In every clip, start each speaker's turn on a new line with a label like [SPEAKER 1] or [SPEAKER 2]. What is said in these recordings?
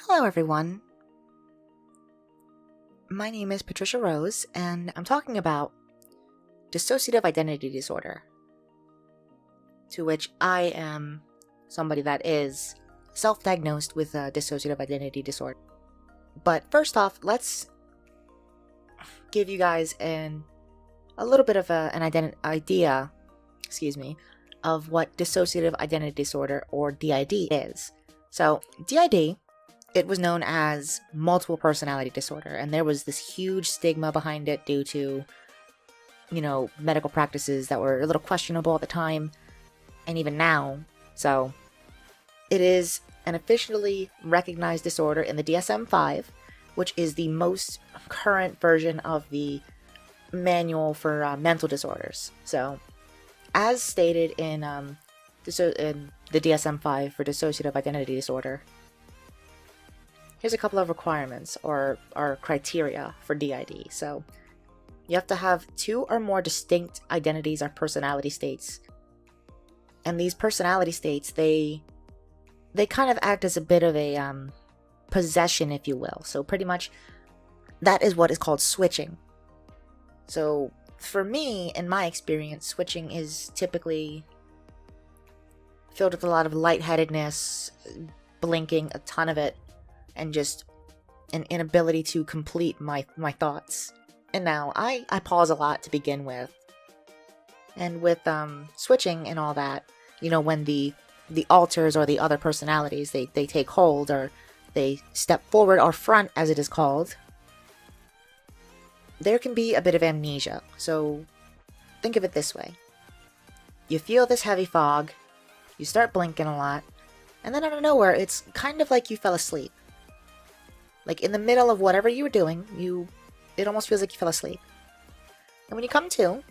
[SPEAKER 1] Hello everyone, my name is Patricia Rose and I'm talking about dissociative identity disorder, to which I am somebody that is self-diagnosed with dissociative identity disorder. But first off, let's give you guys a little bit of an idea of what dissociative identity disorder, or DID, is. So DID, it was known as multiple personality disorder, and there was this huge stigma behind it due to, medical practices that were a little questionable at the time, and even now. So it is an officially recognized disorder in the DSM-5, which is the most current version of the manual for mental disorders. So, as stated in the DSM-5 for dissociative identity disorder, here's a couple of requirements or criteria for DID. So, you have to have 2 or more distinct identities or personality states. And these personality states, they kind of act as a bit of a possession, if you will. So pretty much that is what is called switching. So for me, in my experience, switching is typically filled with a lot of lightheadedness, blinking, a ton of it, and just an inability to complete my thoughts. And now I pause a lot to begin with. And with switching and all that, when the ALTERS or the other personalities, they take hold, or they step forward or front, as it is called, there can be a bit of amnesia. So think of it this way. You feel this heavy fog, you start blinking a lot, and then out of nowhere, it's kind of like you fell asleep. Like in the middle of whatever you were doing, it almost feels like you fell asleep. And when you come to,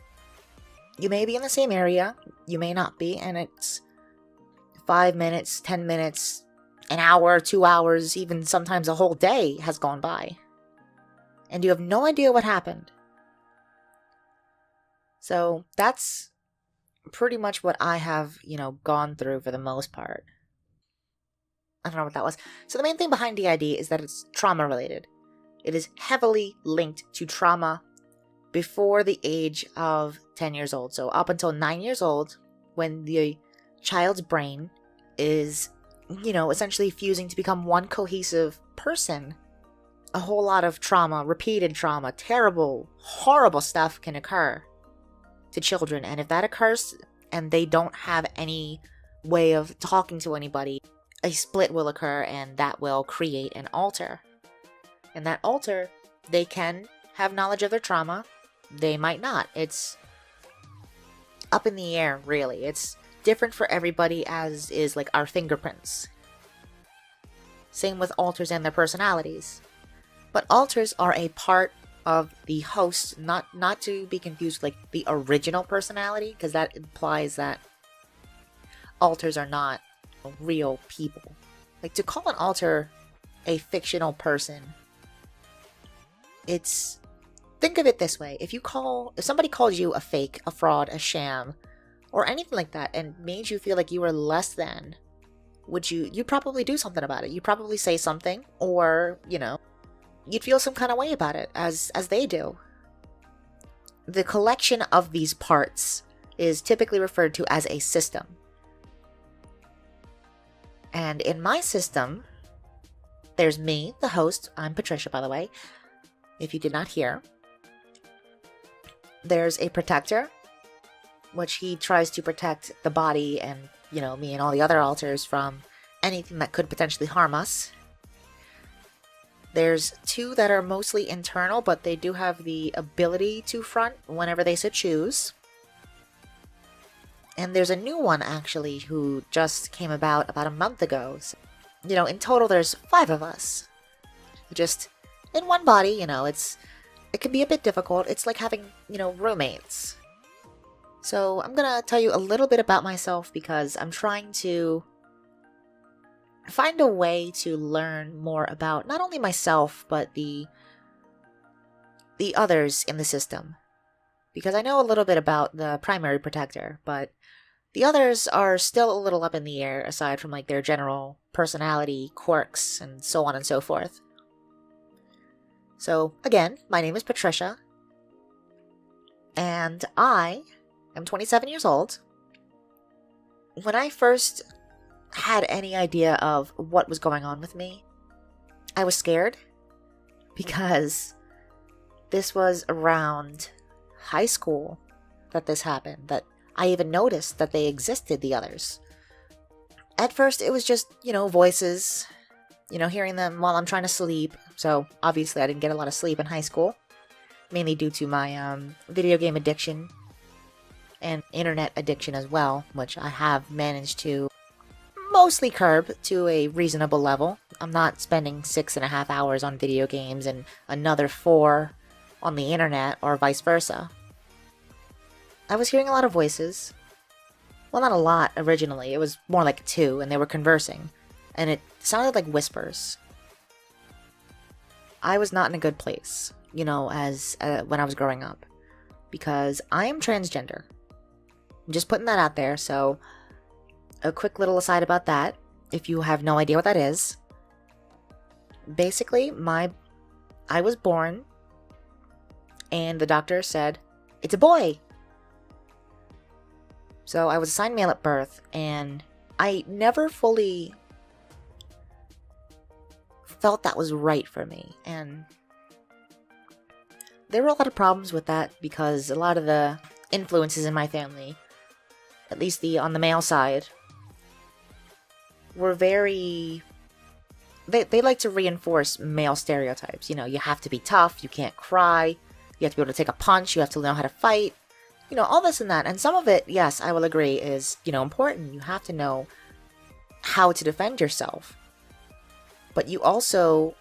[SPEAKER 1] you may be in the same area, you may not be, and it's 5 minutes, 10 minutes, an hour, 2 hours, even sometimes a whole day has gone by. And you have no idea what happened. So that's pretty much what I have, gone through for the most part. I don't know what that was. So the main thing behind DID is that it's trauma related. It is heavily linked to trauma before the age of 10 years old. So up until 9 years old, when the child's brain is, essentially fusing to become one cohesive person, a whole lot of trauma, repeated trauma, terrible, horrible stuff can occur to children. And if that occurs and they don't have any way of talking to anybody, a split will occur, and that will create an alter. And that alter, they can have knowledge of their trauma, they might not. It's up in the air, really. It's different for everybody, as is like our fingerprints. Same with alters and their personalities. But alters are a part of the host, not to be confused with like the original personality, because that implies that alters are not real people. Like, to call an alter a fictional person, think of it this way. If somebody called you a fake, a fraud, a sham, or anything like that, and made you feel like you were less than, you'd probably do something about it. You'd probably say something, or, you'd feel some kind of way about it, as they do. The collection of these parts is typically referred to as a system. And in my system, there's me, the host. I'm Patricia, by the way, if you did not hear. There's a protector, which he tries to protect the body and, me and all the other alters from anything that could potentially harm us. There's 2 that are mostly internal, but they do have the ability to front whenever they so choose. And there's a new one, actually, who just came about a month ago. So, in total, there's 5 of us. Just in one body, it can be a bit difficult. It's like having, roommates. So I'm gonna tell you a little bit about myself, because I'm trying to find a way to learn more about not only myself, but the others in the system. Because I know a little bit about the primary protector, but The others are still a little up in the air, aside from like their general personality, quirks, and so on and so forth. So, again, my name is Patricia, and I am 27 years old. When I first had any idea of what was going on with me, I was scared because this was around high school that this happened, that I even noticed that they existed, the others. At first, it was just, voices, hearing them while I'm trying to sleep. So, obviously, I didn't get a lot of sleep in high school, mainly due to my video game addiction and internet addiction as well, which I have managed to mostly curb to a reasonable level. I'm not spending 6.5 hours on video games and another 4 on the internet or vice versa. I was hearing a lot of voices. Well, not a lot originally. It was more like 2, and they were conversing. And it sounded like whispers. I was not in a good place, as when I was growing up. Because I am transgender. I'm just putting that out there, so a quick little aside about that, if you have no idea what that is. Basically, I was born, and the doctor said, "It's a boy." So I was assigned male at birth, and I never fully felt that was right for me. And there were a lot of problems with that because a lot of the influences in my family, at least on the male side, were very... They like to reinforce male stereotypes. You have to be tough, you can't cry, you have to be able to take a punch, you have to know how to fight. All this and that. And some of it, yes, I will agree, is, important. You have to know how to defend yourself. But you also,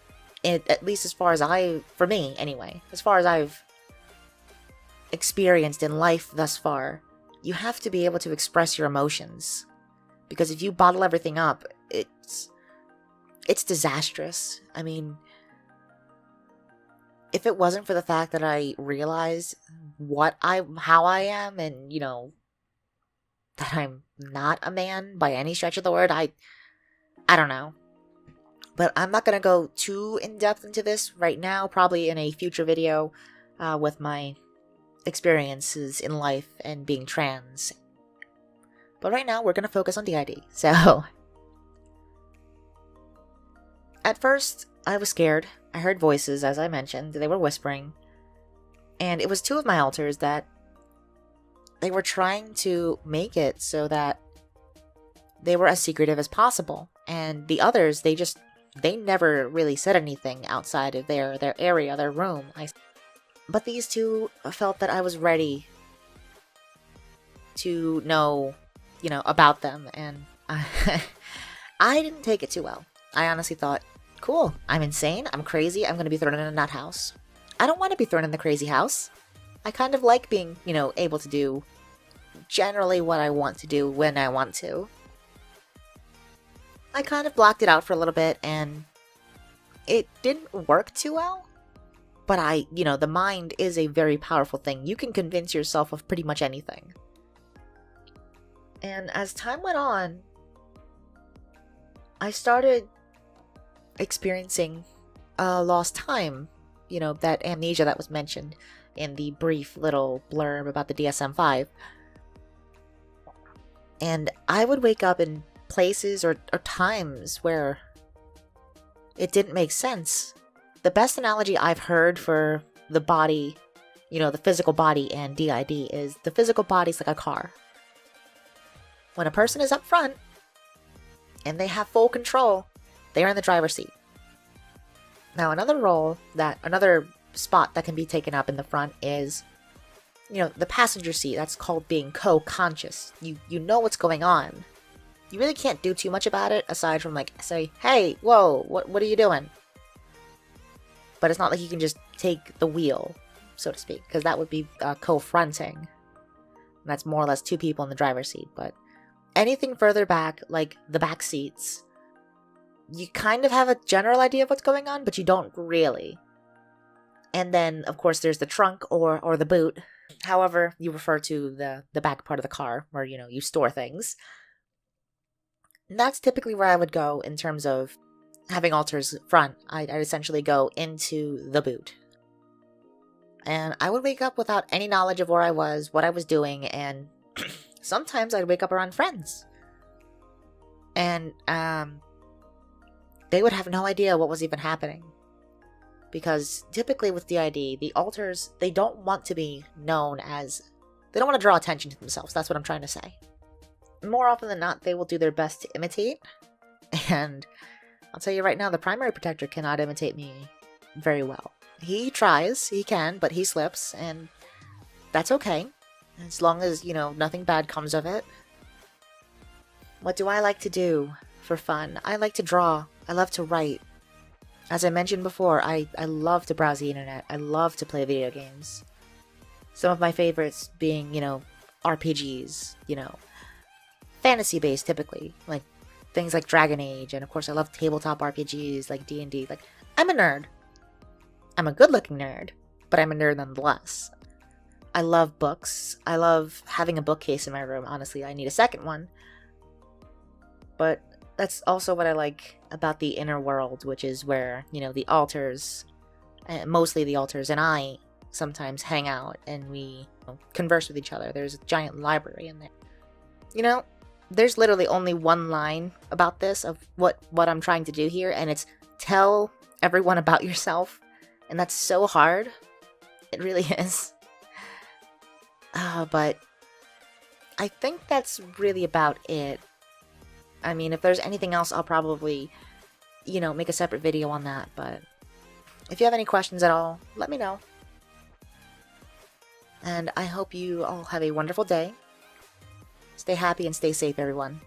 [SPEAKER 1] at least as far as for me anyway, as far as I've experienced in life thus far, you have to be able to express your emotions. Because if you bottle everything up, it's disastrous. I mean, if it wasn't for the fact that I realized how I am, and, that I'm not a man by any stretch of the word, I don't know. But I'm not going to go too in-depth into this right now, probably in a future video with my experiences in life and being trans. But right now, we're going to focus on DID. So, at first, I was scared. I heard voices, as I mentioned. They were whispering. And it was 2 of my alters that they were trying to make it so that they were as secretive as possible. And the others, they never really said anything outside of their area, their room. But these 2 felt that I was ready to know, about them. And I didn't take it too well. I honestly thought, cool, I'm insane, I'm crazy, I'm going to be thrown in a nut house. I don't want to be thrown in the crazy house. I kind of like being, able to do generally what I want to do when I want to. I kind of blocked it out for a little bit, and it didn't work too well. But the mind is a very powerful thing. You can convince yourself of pretty much anything. And as time went on, I started experiencing lost time. That amnesia that was mentioned in the brief little blurb about the DSM-5. And I would wake up in places or times where it didn't make sense. The best analogy I've heard for the body, the physical body and DID is the physical body's like a car. When a person is up front and they have full control, they are in the driver's seat. Now, another spot that can be taken up in the front is, the passenger seat. That's called being co-conscious. You know what's going on. You really can't do too much about it, aside from, say, hey, whoa, what are you doing? But it's not like you can just take the wheel, so to speak, because that would be co-fronting. And that's more or less 2 people in the driver's seat. But anything further back, like the back seats, you kind of have a general idea of what's going on, but you don't really. And then, of course, there's the trunk or the boot, However, you refer to the back part of the car where, you store things. That's typically where I would go in terms of having alters front. I'd essentially go into the boot. And I would wake up without any knowledge of where I was, what I was doing, and sometimes I'd wake up around friends. And they would have no idea what was even happening. Because typically with DID, the alters, they don't want to be known as... They don't want to draw attention to themselves. That's what I'm trying to say. More often than not, they will do their best to imitate. And I'll tell you right now, the primary protector cannot imitate me very well. He tries, he can, but he slips, and that's okay. As long as, nothing bad comes of it. What do I like to do for fun? I like to draw. I love to write. As I mentioned before, I love to browse the internet. I love to play video games. Some of my favorites being, RPGs, fantasy-based typically. Like, things like Dragon Age, and of course I love tabletop RPGs like D&D. Like, I'm a nerd. I'm a good-looking nerd, but I'm a nerd nonetheless. I love books. I love having a bookcase in my room. Honestly, I need a second one. But that's also what I like about the inner world, which is where, the alters, mostly the alters, and I sometimes hang out and we converse with each other. There's a giant library in there. There's literally only one line about this, of what I'm trying to do here, and it's tell everyone about yourself. And that's so hard. It really is. But I think that's really about it. I mean, if there's anything else, I'll probably, make a separate video on that. But if you have any questions at all, let me know. And I hope you all have a wonderful day. Stay happy and stay safe, everyone.